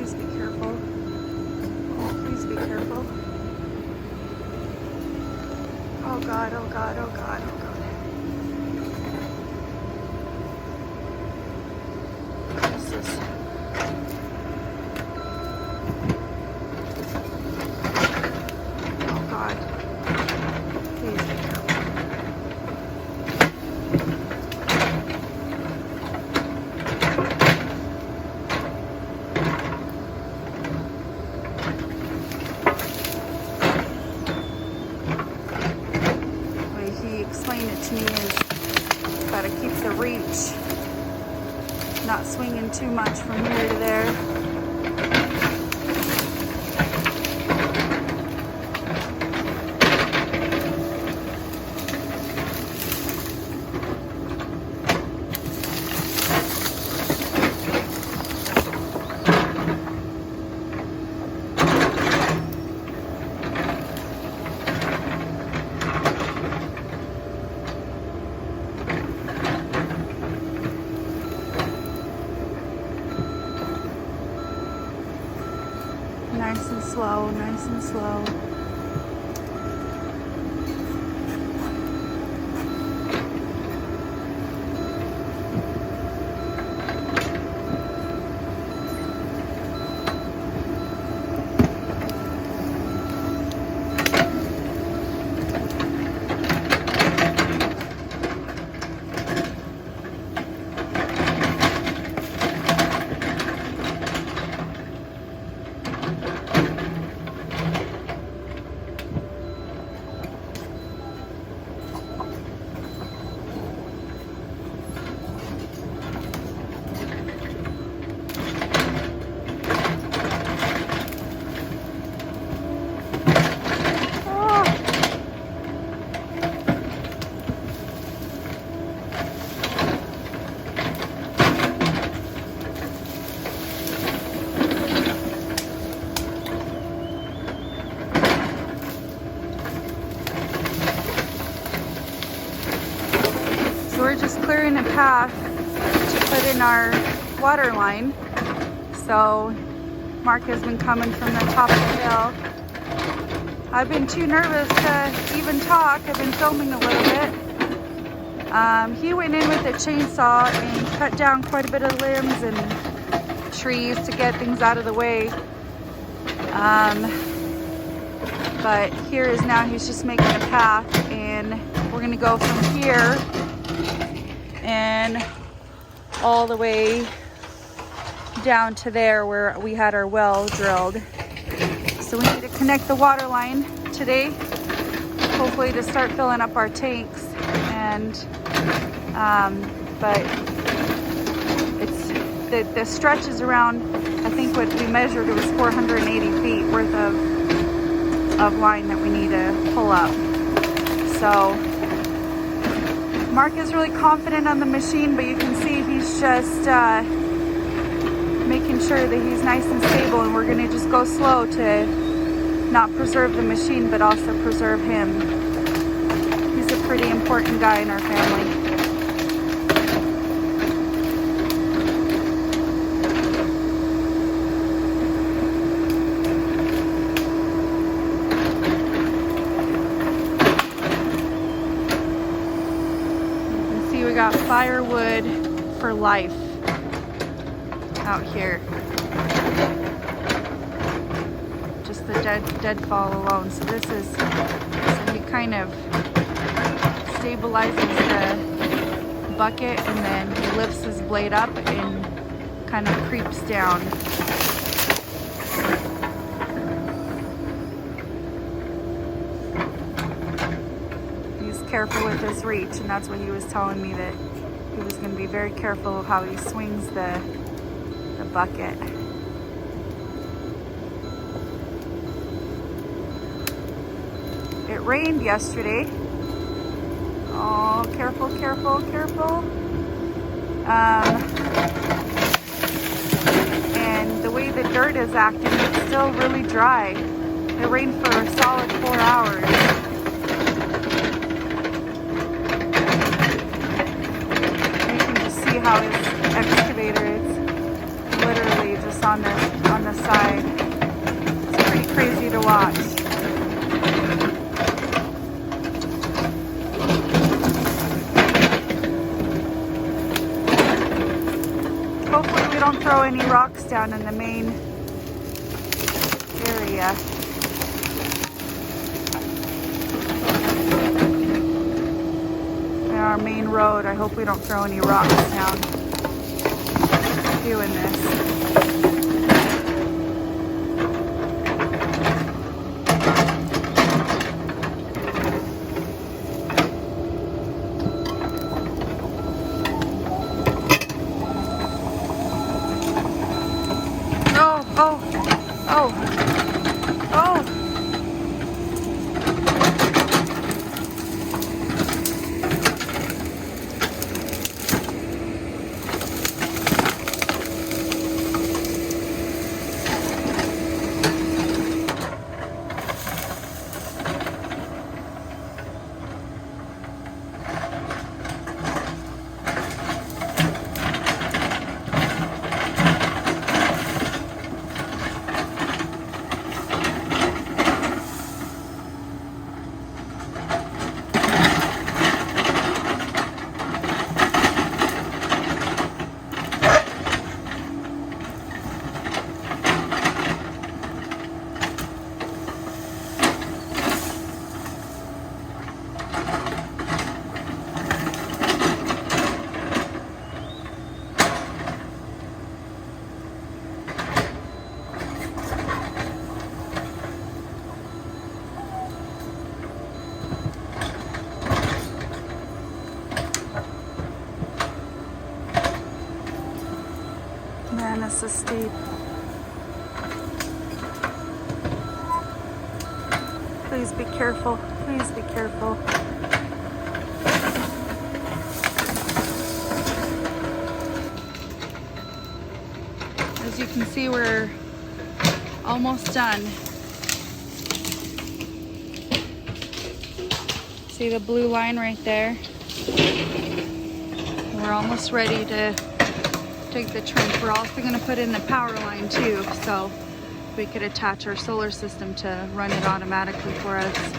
please be careful. Oh, please be careful. Oh God, oh God, oh God, oh God. Jesus. Oh God. Please be careful. The way he explained it to me is gotta keep the reach, not swinging too much from here to there. Nice and slow, nice and slow. We're just clearing a path to put in our water line. So Mark has been coming from the top of the hill. I've been too nervous to even talk. I've been filming a little bit. He went in with a chainsaw and cut down quite a bit of limbs and trees to get things out of the way. But here is now he's just making a path, and we're gonna go from here and all the way down to there where we had our well drilled. So we need to connect the water line today, hopefully to start filling up our tanks. And but it's the stretch is around, I think what we measured, it was 480 feet worth of line that we need to pull up. So Mark is really confident on the machine, but you can see he's just making sure that he's nice and stable, and we're gonna just go slow to not preserve the machine, but also preserve him. He's a pretty important guy in our family. We got firewood for life out here. Just the deadfall alone. So this is, so he kind of stabilizes the bucket, and then he lifts his blade up and kind of creeps down. Careful with his reach, and that's what he was telling me, that he was going to be very careful of how he swings the bucket. It rained yesterday. Oh, careful, careful, careful. And the way the dirt is acting, it's still really dry. It rained for a solid 4 hours. How his excavator is literally just on the side. It's pretty crazy to watch. Hopefully we don't throw any rocks down in the main area. In our main road, I hope we don't throw any rocks down doing this. Man, this is steep. Please be careful. Please be careful. As you can see, we're almost done. See the blue line right there? We're almost ready to dig the trench. We're also going to put in the power line too, so we could attach our solar system to run it automatically for us.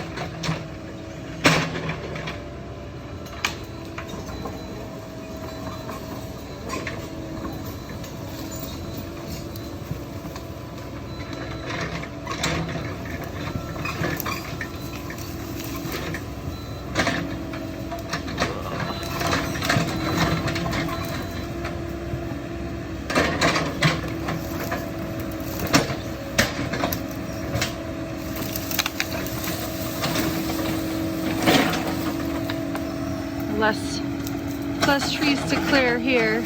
Less trees to clear here.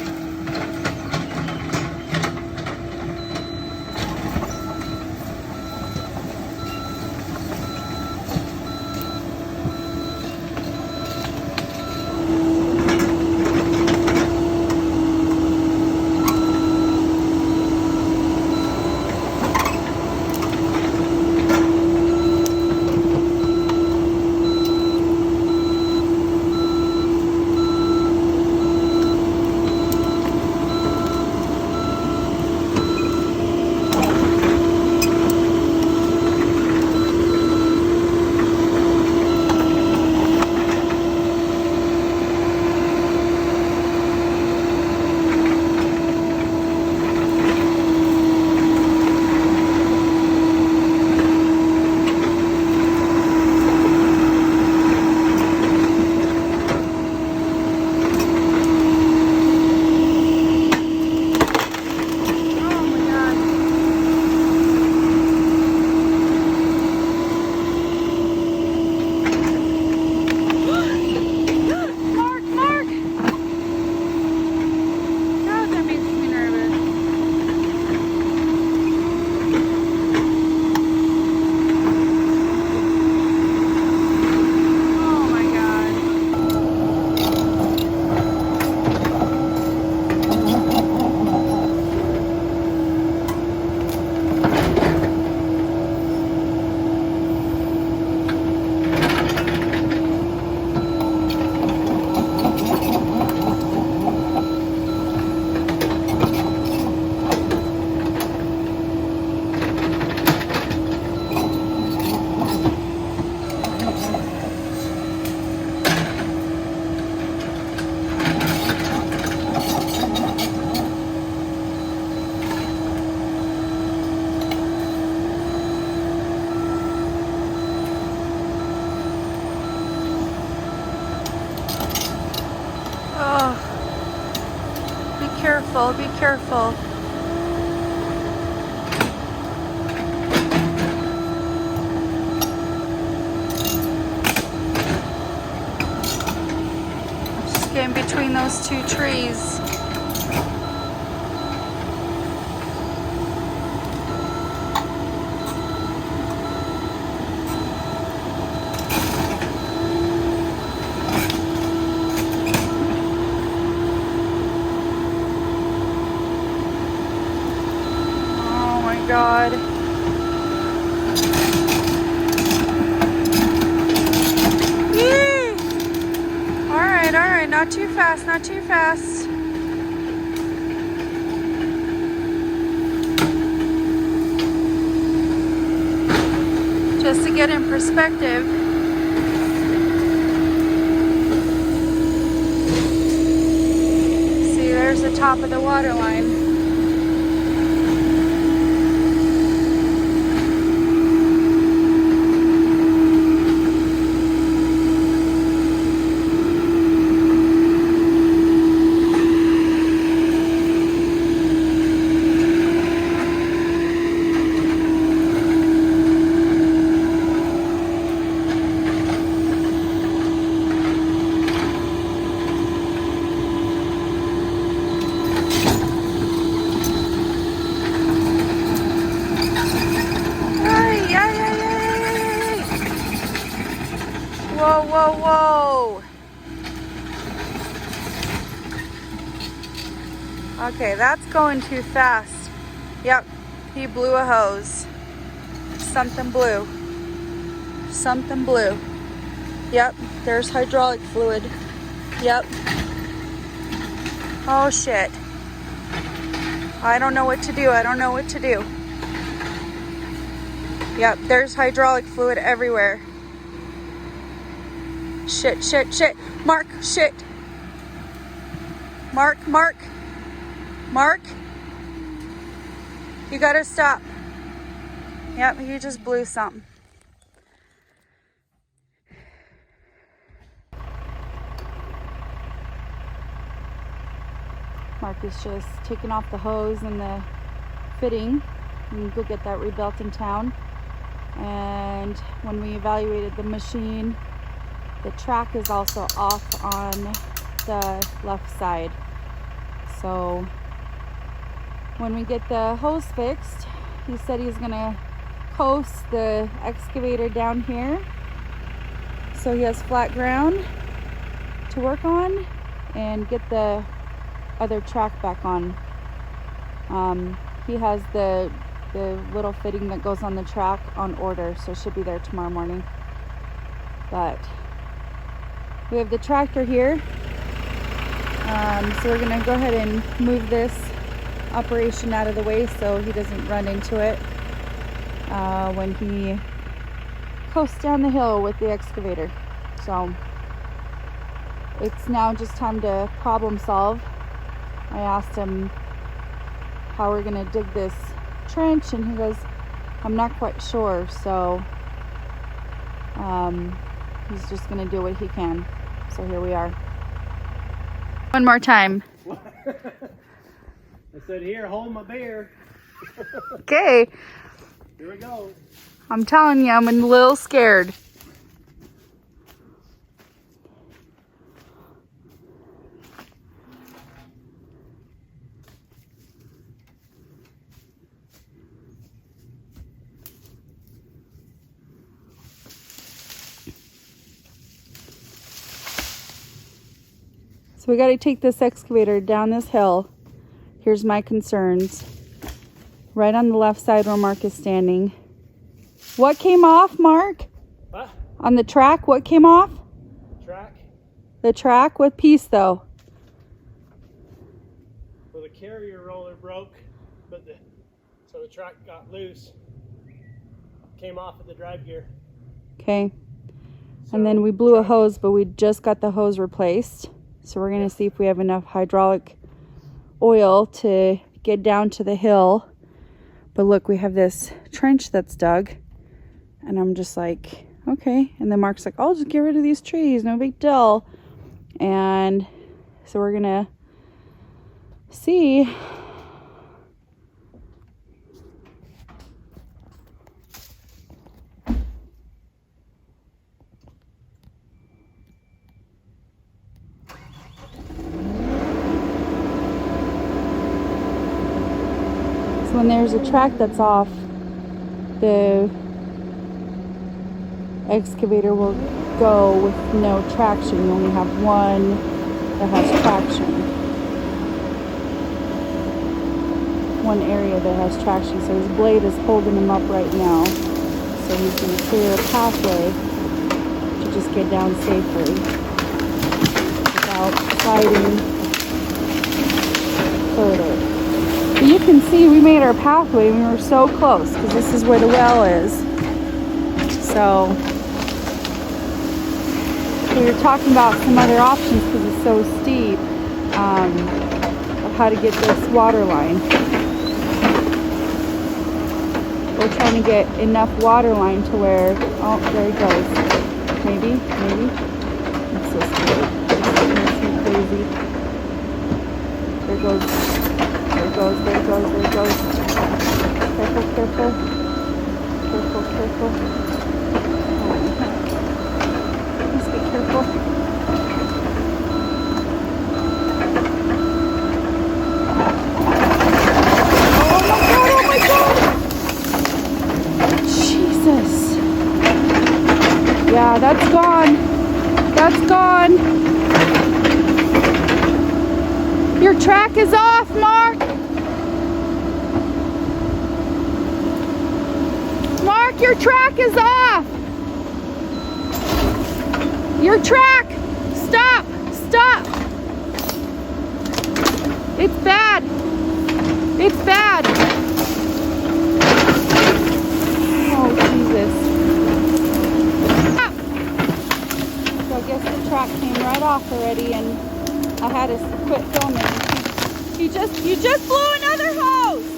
be careful. Just get in between those two trees. God. Yee! All right, not too fast, not too fast. Just to get in perspective. See, there's the top of the water line. Whoa, whoa, whoa. Okay, that's going too fast. Yep, he blew a hose. Something blew. Something blew. Yep, there's hydraulic fluid. Yep. Oh shit. I don't know what to do. I don't know what to do. Yep, there's hydraulic fluid everywhere. Shit, shit, shit. Mark, shit. Mark, Mark. Mark. You gotta stop. Yep, he just blew something. Mark is just taking off the hose and the fitting and go get that rebuilt in town. And when we evaluated the machine, the track is also off on the left side. So when we get the hose fixed, he said he's gonna coast the excavator down here so he has flat ground to work on and get the other track back on. He has the little fitting that goes on the track on order, so it should be there tomorrow morning. But we have the tractor here, so we're gonna go ahead and move this operation out of the way so he doesn't run into it when he coasts down the hill with the excavator. So it's now just time to problem solve. I asked him how we're gonna dig this trench, and he goes, I'm not quite sure, so he's just gonna do what he can. So here we are. One more time. I said, here, hold my beer. Okay. Here we go. I'm telling you, I'm a little scared. So we got to take this excavator down this hill. Here's my concerns. Right on the left side where Mark is standing. What came off, Mark? What? On the track, what came off? Track? The track? What piece though? Well, the carrier roller broke, but so the track got loose. Came off at the drive gear. Okay. So, and then we blew a hose, but we just got the hose replaced. So we're going to see if we have enough hydraulic oil to get down to the hill. But look, we have this trench that's dug. And I'm just like, okay. And then Mark's like, I'll just get rid of these trees. No big deal. And so we're going to see. So when there's a track that's off, the excavator will go with no traction. You only have one that has traction. One area that has traction. So his blade is holding him up right now. So he's going to clear a pathway to just get down safely without fighting further. But you can see we made our pathway and we were so close because this is where the well is. So we were talking about some other options because it's so steep, of how to get this water line. We're trying to get enough water line to where, oh, there he goes. Maybe. It's so scary. It's so crazy. There goes. Careful. Let's be careful. Oh my god! Jesus. Yeah, that's gone. Your track is off, Mark. Your track is off. Your track. Stop. It's bad. Oh, Jesus. Stop. So I guess the track came right off already and I had to quit filming. You just blew another hose.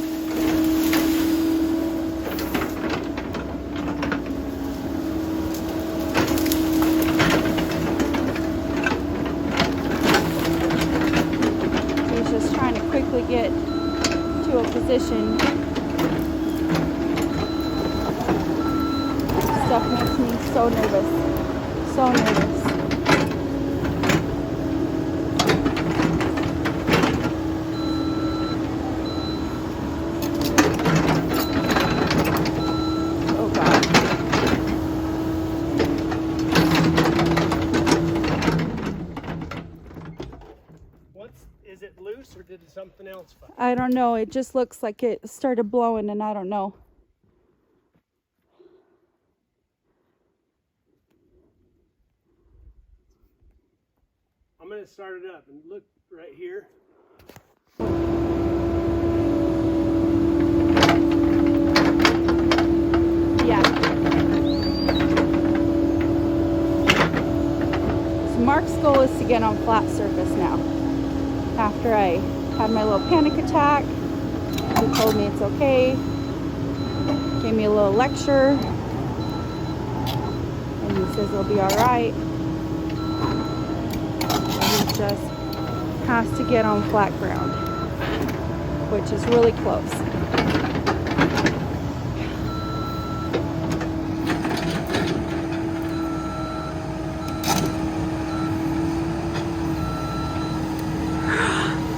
Get to a position. Stuff makes me so nervous. Oh God. Is it loose or did something else fall? I don't know. It just looks like it started blowing and I don't know. I'm going to start it up and look right here. Yeah. So Mark's goal is to get on flat surface now. After I had my little panic attack, he told me it's okay, gave me a little lecture, and he says it'll be alright. He just has to get on flat ground, which is really close.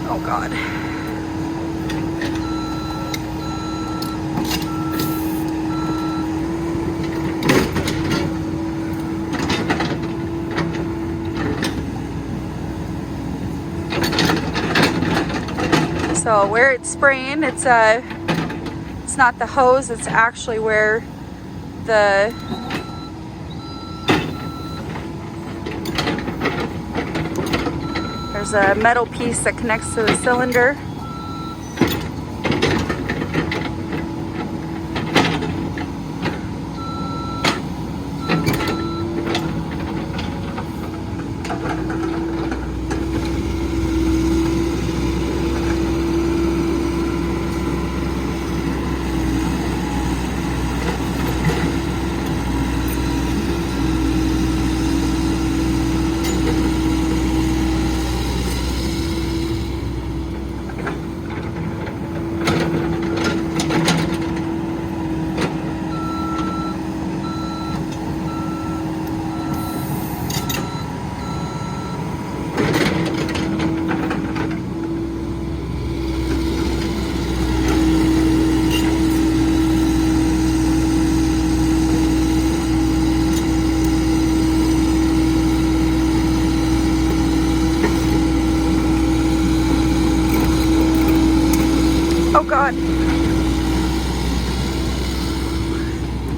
Oh God. So where it's spraying, it's not the hose, it's actually where there's a metal piece that connects to the cylinder.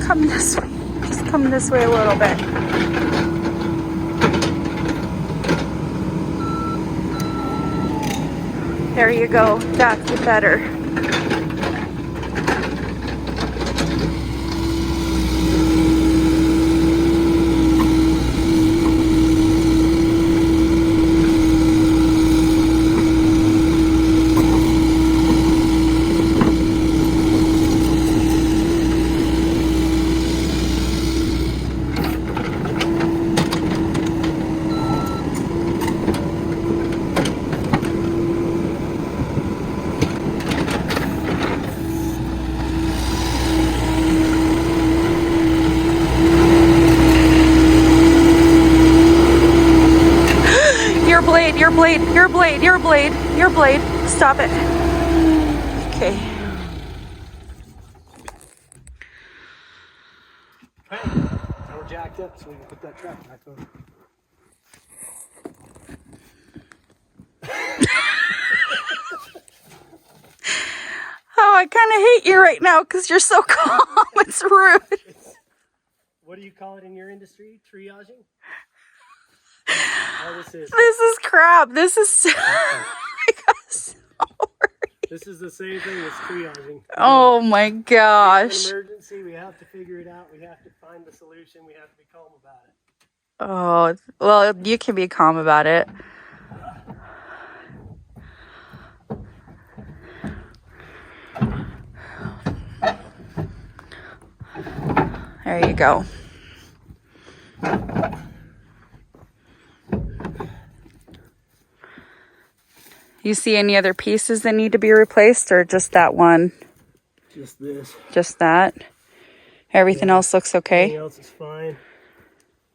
Come this way. Just come this way a little bit. There you go. That's better. Your blade. Stop it. Okay. Hey, now we're jacked up so we can put that track back on. Oh, I kind of hate you right now because you're so calm. It's rude. What do you call it in your industry? Triaging? Oh, This is crap. This is so... This is the same thing as triaging. Oh my gosh. An emergency, we have to figure it out. We have to find the solution. We have to be calm about it. Oh, well, you can be calm about it. There you go. You see any other pieces that need to be replaced, or just that one? Just this. Just that? Everything else looks okay? Everything else is fine.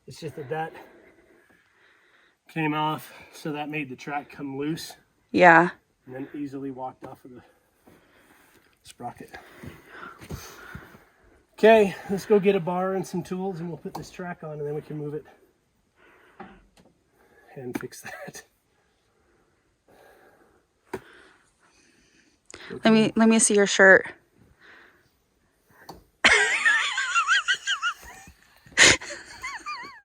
It's just that came off, so that made the track come loose. Yeah. And then easily walked off of the sprocket. Okay, let's go get a bar and some tools and we'll put this track on and then we can move it and fix that. Let me see your shirt.